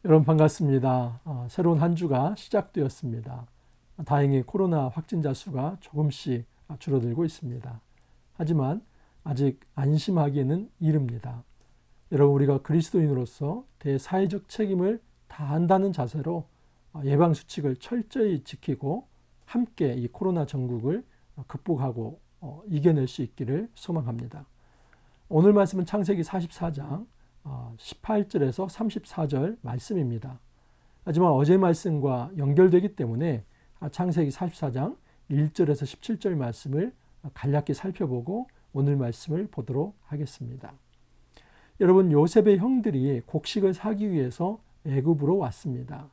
여러분 반갑습니다. 새로운 한 주가 시작되었습니다. 다행히 코로나 확진자 수가 조금씩 줄어들고 있습니다. 하지만 아직 안심하기에는 이릅니다. 여러분, 우리가 그리스도인으로서 대사회적 책임을 다한다는 자세로 예방수칙을 철저히 지키고 함께 이 코로나 전국을 극복하고 이겨낼 수 있기를 소망합니다. 오늘 말씀은 창세기 44장 18절에서 34절 말씀입니다. 하지만 어제 말씀과 연결되기 때문에 창세기 44장 1절에서 17절 말씀을 간략히 살펴보고 오늘 말씀을 보도록 하겠습니다. 여러분, 요셉의 형들이 곡식을 사기 위해서 애굽으로 왔습니다.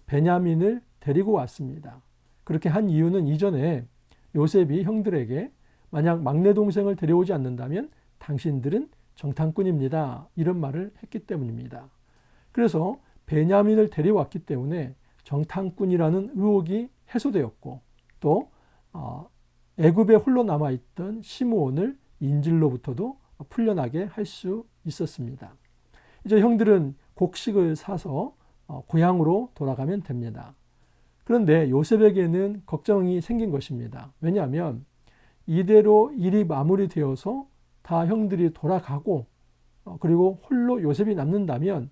베냐민을 데리고 왔습니다. 그렇게 한 이유는 이전에 요셉이 형들에게 만약 막내 동생을 데려오지 않는다면 당신들은 정탐꾼입니다, 이런 말을 했기 때문입니다. 그래서 베냐민을 데려왔기 때문에 정탐꾼이라는 의혹이 해소되었고, 또 애굽에 홀로 남아있던 시므온을 인질로부터도 풀려나게 할 수 있었습니다. 이제 형들은 곡식을 사서 고향으로 돌아가면 됩니다. 그런데 요셉에게는 걱정이 생긴 것입니다. 왜냐하면 이대로 일이 마무리되어서 다 형들이 돌아가고 그리고 홀로 요셉이 남는다면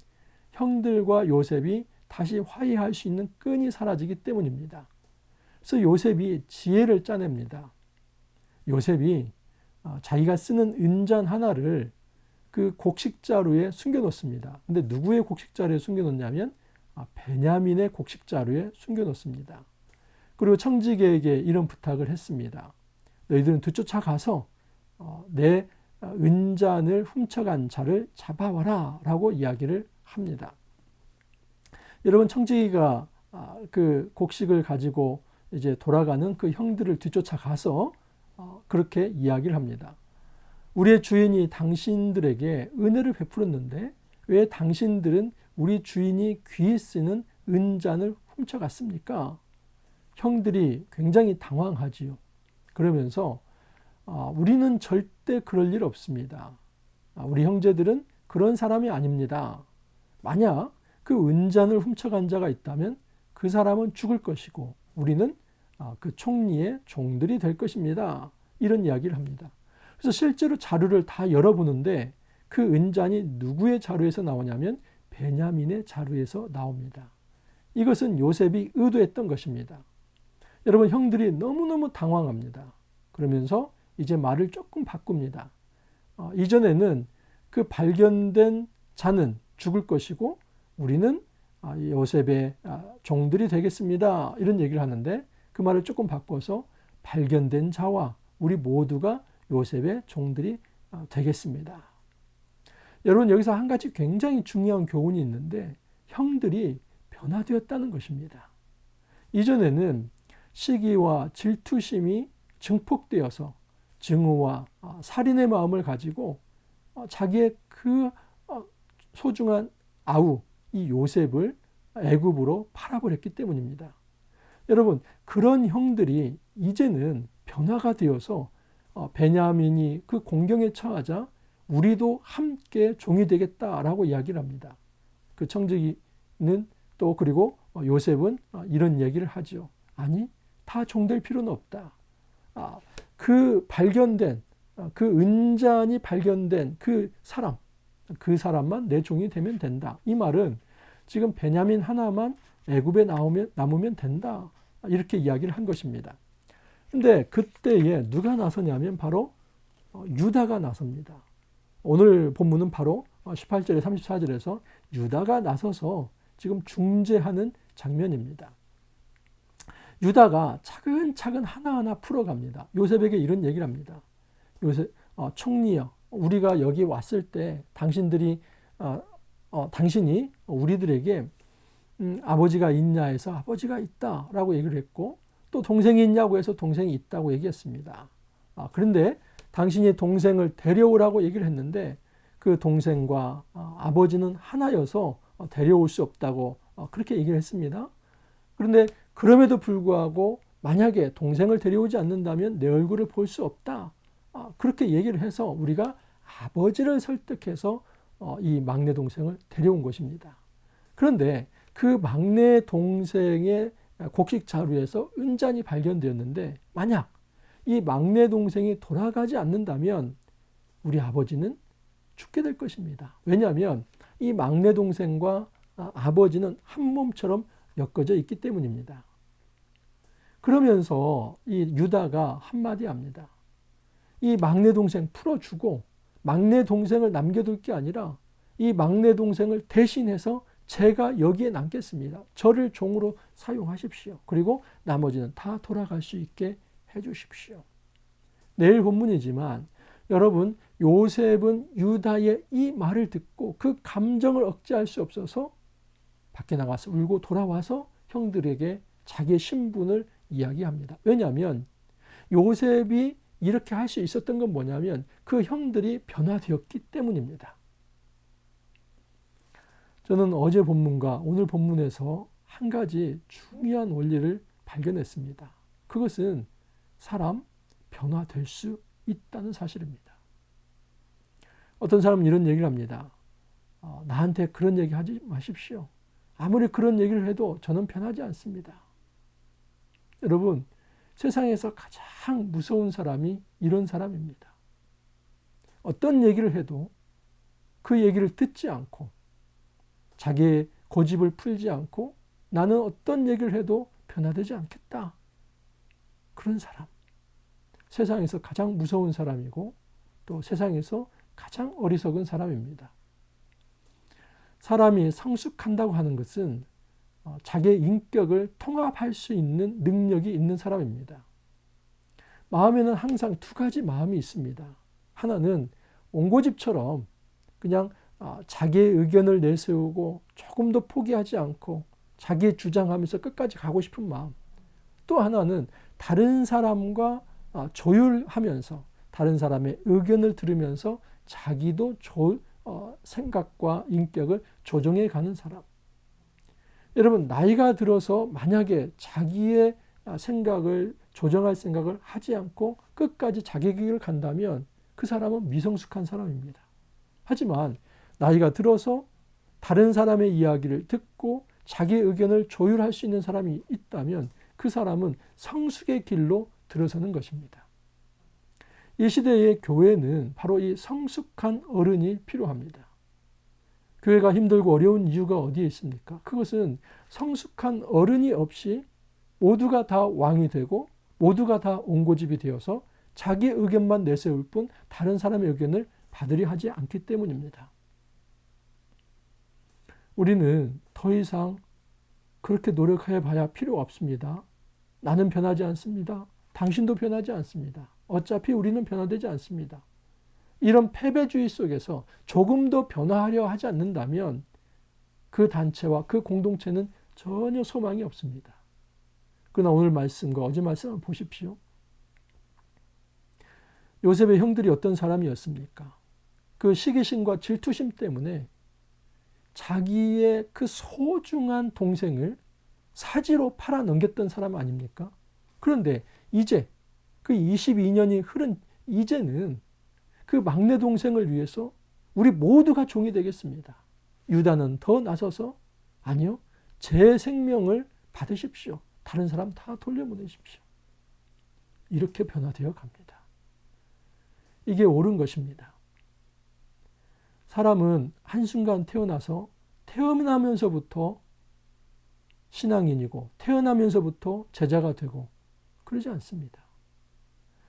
형들과 요셉이 다시 화해할 수 있는 끈이 사라지기 때문입니다. 그래서 요셉이 지혜를 짜냅니다. 요셉이 자기가 쓰는 은잔 하나를 그 곡식자루에 숨겨놓습니다. 근데 누구의 곡식자루에 숨겨놓냐면 베냐민의 곡식자루에 숨겨놓습니다. 그리고 청지기에게 이런 부탁을 했습니다. 너희들은 뒤쫓아가서 내 은잔을 훔쳐간 자를 잡아와라 라고 이야기를 합니다. 여러분, 청지기가 그 곡식을 가지고 이제 돌아가는 그 형들을 뒤쫓아가서 그렇게 이야기를 합니다. 우리의 주인이 당신들에게 은혜를 베풀었는데 왜 당신들은 우리 주인이 귀히 쓰는 은잔을 훔쳐갔습니까? 형들이 굉장히 당황하지요. 그러면서 우리는 절대 그럴 일 없습니다. 우리 형제들은 그런 사람이 아닙니다. 만약 그 은잔을 훔쳐간 자가 있다면 그 사람은 죽을 것이고 우리는 그 총리의 종들이 될 것입니다. 이런 이야기를 합니다. 그래서 실제로 자루를 다 열어보는데 그 은잔이 누구의 자루에서 나오냐면 베냐민의 자루에서 나옵니다. 이것은 요셉이 의도했던 것입니다. 여러분, 형들이 너무너무 당황합니다. 그러면서 이제 말을 조금 바꿉니다. 이전에는 그 발견된 자는 죽을 것이고 우리는 요셉의 종들이 되겠습니다, 이런 얘기를 하는데 그 말을 조금 바꿔서 발견된 자와 우리 모두가 요셉의 종들이 되겠습니다. 여러분, 여기서 한 가지 굉장히 중요한 교훈이 있는데 형들이 변화되었다는 것입니다. 이전에는 시기와 질투심이 증폭되어서 증오와 살인의 마음을 가지고 자기의 그 소중한 아우 이 요셉을 애굽으로 팔아버렸기 때문입니다. 여러분, 그런 형들이 이제는 변화가 되어서 베냐민이 그 공경에 처하자 우리도 함께 종이 되겠다라고 이야기를 합니다. 그 청지기는 또 그리고 요셉은 이런 얘기를 하죠. 아니, 다 종될 필요는 없다. 그 발견된 그 은잔이 발견된 그 사람만 내 종이 되면 된다. 이 말은 지금 베냐민 하나만 애굽에 남으면 된다, 이렇게 이야기를 한 것입니다. 근데 그때에 누가 나서냐면 바로 유다가 나섭니다. 오늘 본문은 바로 18절에 34절에서 유다가 나서서 지금 중재하는 장면입니다. 유다가 차근차근 하나하나 풀어갑니다. 요셉에게 이런 얘기를 합니다. 요셉, 총리여, 우리가 여기 왔을 때 당신이 우리들에게 아버지가 있냐 해서 아버지가 있다라고 얘기를 했고, 또 동생이 있냐고 해서 동생이 있다고 얘기했습니다. 그런데 당신이 동생을 데려오라고 얘기를 했는데 그 동생과 아버지는 하나여서 데려올 수 없다고 그렇게 얘기를 했습니다. 그런데 그럼에도 불구하고 만약에 동생을 데려오지 않는다면 내 얼굴을 볼 수 없다, 그렇게 얘기를 해서 우리가 아버지를 설득해서 이 막내 동생을 데려온 것입니다. 그런데 그 막내 동생의 곡식 자루에서 은잔이 발견되었는데 만약 이 막내 동생이 돌아가지 않는다면 우리 아버지는 죽게 될 것입니다. 왜냐하면 이 막내 동생과 아버지는 한 몸처럼 엮어져 있기 때문입니다. 그러면서 이 유다가 한마디 합니다. 이 막내 동생 풀어주고 막내 동생을 남겨둘 게 아니라 이 막내 동생을 대신해서 제가 여기에 남겠습니다. 저를 종으로 사용하십시오. 그리고 나머지는 다 돌아갈 수 있게 해주십시오. 내일 본문이지만 여러분, 요셉은 유다의 이 말을 듣고 그 감정을 억제할 수 없어서 밖에 나가서 울고 돌아와서 형들에게 자기의 신분을 이야기합니다. 왜냐하면 요셉이 이렇게 할 수 있었던 건 뭐냐면 그 형들이 변화되었기 때문입니다. 저는 어제 본문과 오늘 본문에서 한 가지 중요한 원리를 발견했습니다. 그것은 사람 변화될 수 있다는 사실입니다. 어떤 사람은 이런 얘기를 합니다. 나한테 그런 얘기 하지 마십시오. 아무리 그런 얘기를 해도 저는 변하지 않습니다. 여러분, 세상에서 가장 무서운 사람이 이런 사람입니다. 어떤 얘기를 해도 그 얘기를 듣지 않고 자기의 고집을 풀지 않고 나는 어떤 얘기를 해도 변화되지 않겠다. 그런 사람. 세상에서 가장 무서운 사람이고 또 세상에서 가장 어리석은 사람입니다. 사람이 성숙한다고 하는 것은 자기의 인격을 통합할 수 있는 능력이 있는 사람입니다. 마음에는 항상 두 가지 마음이 있습니다. 하나는 옹고집처럼 그냥 자기의 의견을 내세우고 조금도 포기하지 않고 자기의 주장하면서 끝까지 가고 싶은 마음. 또 하나는 다른 사람과 조율하면서 다른 사람의 의견을 들으면서 자기도 생각과 인격을 조정해 가는 사람. 여러분, 나이가 들어서 만약에 자기의 생각을 조정할 생각을 하지 않고 끝까지 자기 길을 간다면 그 사람은 미성숙한 사람입니다. 하지만 나이가 들어서 다른 사람의 이야기를 듣고 자기의 의견을 조율할 수 있는 사람이 있다면 그 사람은 성숙의 길로 들어서는 것입니다. 이 시대의 교회는 바로 이 성숙한 어른이 필요합니다. 교회가 힘들고 어려운 이유가 어디에 있습니까? 그것은 성숙한 어른이 없이 모두가 다 왕이 되고 모두가 다 옹고집이 되어서 자기 의견만 내세울 뿐 다른 사람의 의견을 받으려 하지 않기 때문입니다. 우리는 더 이상 그렇게 노력해 봐야 필요 없습니다. 나는 변하지 않습니다. 당신도 변하지 않습니다. 어차피 우리는 변화되지 않습니다. 이런 패배주의 속에서 조금 더 변화하려 하지 않는다면 그 단체와 그 공동체는 전혀 소망이 없습니다. 그러나 오늘 말씀과 어제 말씀을 보십시오. 요셉의 형들이 어떤 사람이었습니까? 그 시기심과 질투심 때문에 자기의 그 소중한 동생을 사지로 팔아 넘겼던 사람 아닙니까? 그런데 이제 그 22년이 흐른 이제는 그 막내 동생을 위해서 우리 모두가 종이 되겠습니다. 유다는 더 나서서 아니요, 제 생명을 받으십시오. 다른 사람 다 돌려보내십시오. 이렇게 변화되어 갑니다. 이게 옳은 것입니다. 사람은 한순간 태어나면서부터 신앙인이고 태어나면서부터 제자가 되고 그러지 않습니다.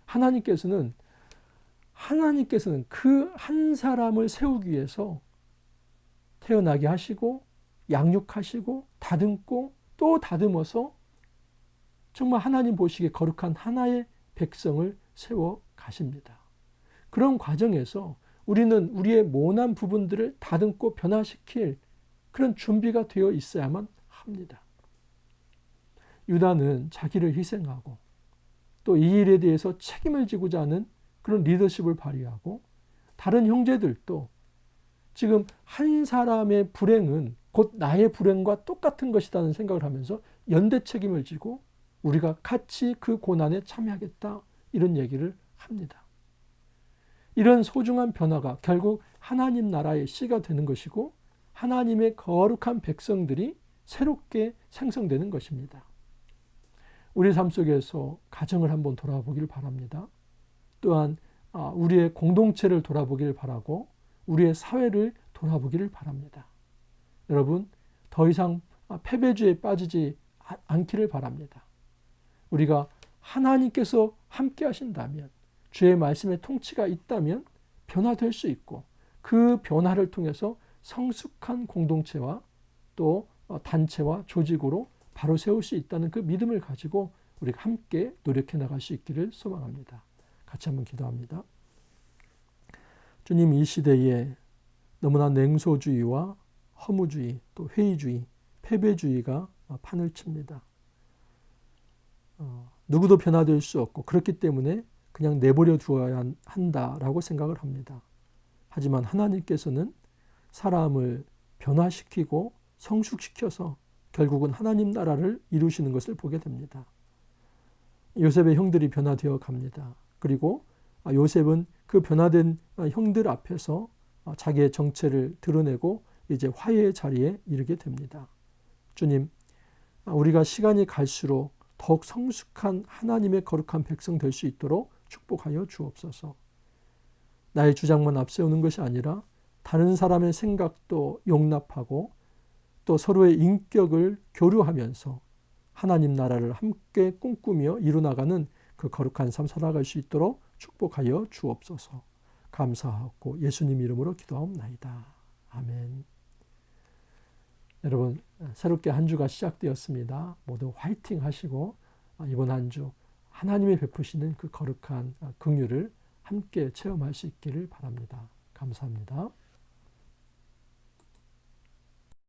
하나님께서는 그 한 사람을 세우기 위해서 태어나게 하시고 양육하시고 다듬고 또 다듬어서 정말 하나님 보시기에 거룩한 하나의 백성을 세워 가십니다. 그런 과정에서 우리는 우리의 모난 부분들을 다듬고 변화시킬 그런 준비가 되어 있어야만 합니다. 유다는 자기를 희생하고 또 이 일에 대해서 책임을 지고자 하는 그런 리더십을 발휘하고 다른 형제들도 지금 한 사람의 불행은 곧 나의 불행과 똑같은 것이라는 생각을 하면서 연대 책임을 지고 우리가 같이 그 고난에 참여하겠다 이런 얘기를 합니다. 이런 소중한 변화가 결국 하나님 나라의 씨가 되는 것이고 하나님의 거룩한 백성들이 새롭게 생성되는 것입니다. 우리 삶 속에서 가정을 한번 돌아보길 바랍니다. 또한 우리의 공동체를 돌아보길 바라고 우리의 사회를 돌아보기를 바랍니다. 여러분, 더 이상 패배주의에 빠지지 않기를 바랍니다. 우리가 하나님께서 함께 하신다면, 주의 말씀의 통치가 있다면 변화될 수 있고, 그 변화를 통해서 성숙한 공동체와 또 단체와 조직으로 바로 세울 수 있다는 그 믿음을 가지고 우리가 함께 노력해 나갈 수 있기를 소망합니다. 같이 한번 기도합니다. 주님, 이 시대에 너무나 냉소주의와 허무주의, 또 회의주의, 패배주의가 판을 칩니다. 누구도 변화될 수 없고 그렇기 때문에 그냥 내버려 두어야 한다라고 생각을 합니다. 하지만 하나님께서는 사람을 변화시키고 성숙시켜서 결국은 하나님 나라를 이루시는 것을 보게 됩니다. 요셉의 형들이 변화되어 갑니다. 그리고 요셉은 그 변화된 형들 앞에서 자기의 정체를 드러내고 이제 화해의 자리에 이르게 됩니다. 주님, 우리가 시간이 갈수록 더욱 성숙한 하나님의 거룩한 백성 될 수 있도록 축복하여 주옵소서. 나의 주장만 앞세우는 것이 아니라 다른 사람의 생각도 용납하고 또 서로의 인격을 교류하면서 하나님 나라를 함께 꿈꾸며 이루나가는 그 거룩한 삶 살아갈 수 있도록 축복하여 주옵소서. 감사하고 예수님 이름으로 기도하옵나이다. 아멘. 여러분, 새롭게 한 주가 시작되었습니다. 모두 화이팅 하시고 이번 한 주 하나님이 베푸시는 그 거룩한 긍휼을 함께 체험할 수 있기를 바랍니다. 감사합니다.